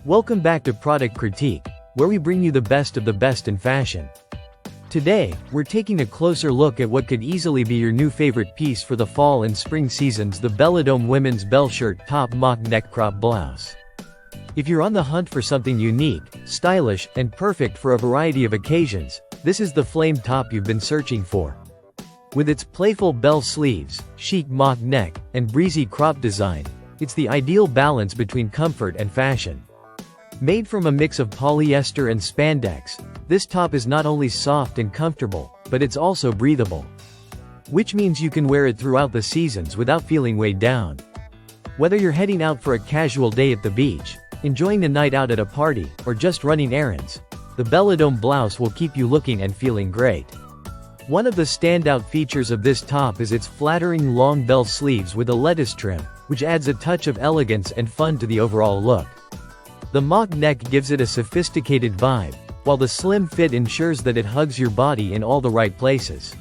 Welcome back to Product Critique, where we bring you the best of the best in fashion. Today, we're taking a closer look at what could easily be your new favorite piece for the fall and spring seasons: the Belidome women's bell shirt top mock neck crop blouse. If you're on the hunt for something unique, stylish, and perfect for a variety of occasions, this is the flame top you've been searching for. With its playful bell sleeves, chic mock neck, and breezy crop design, it's the ideal balance between comfort and fashion. Made from a mix of polyester and spandex, this top is not only soft and comfortable, but it's also breathable. Which means you can wear it throughout the seasons without feeling weighed down. Whether you're heading out for a casual day at the beach, enjoying a night out at a party, or just running errands, the Belidome blouse will keep you looking and feeling great. One of the standout features of this top is its flattering long bell sleeves with a lettuce trim, which adds a touch of elegance and fun to the overall look. The mock neck gives it a sophisticated vibe, while the slim fit ensures that it hugs your body in all the right places.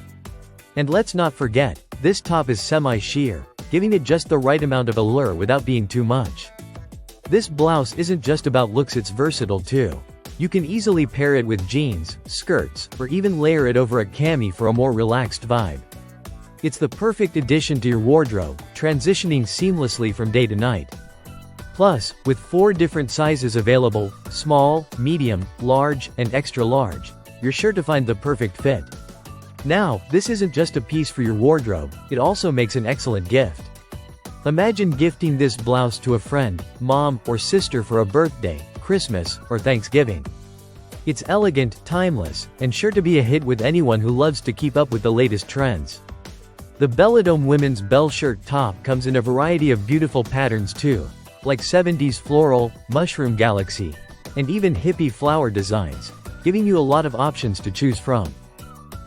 And let's not forget, this top is semi-sheer, giving it just the right amount of allure without being too much. This blouse isn't just about looks, it's versatile too. You can easily pair it with jeans, skirts, or even layer it over a cami for a more relaxed vibe. It's the perfect addition to your wardrobe, transitioning seamlessly from day to night. Plus, with 4 different sizes available, small, medium, large, and extra large, you're sure to find the perfect fit. Now, this isn't just a piece for your wardrobe, it also makes an excellent gift. Imagine gifting this blouse to a friend, mom, or sister for a birthday, Christmas, or Thanksgiving. It's elegant, timeless, and sure to be a hit with anyone who loves to keep up with the latest trends. The Belidome women's bell shirt top comes in a variety of beautiful patterns too, like 70s floral, mushroom galaxy, and even hippie flower designs, giving you a lot of options to choose from.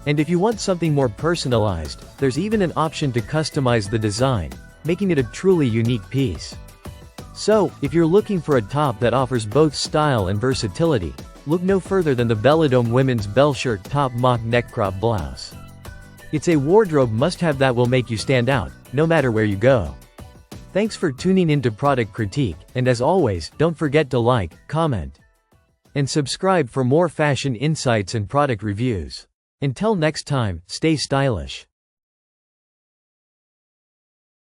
And if you want something more personalized, there's even an option to customize the design, making it a truly unique piece. So, if you're looking for a top that offers both style and versatility, look no further than the Belidome women's bell shirt top mock neck crop blouse. It's a wardrobe must-have that will make you stand out, no matter where you go. Thanks for tuning into Product Critique, and as always, don't forget to like, comment, and subscribe for more fashion insights and product reviews. Until next time, stay stylish.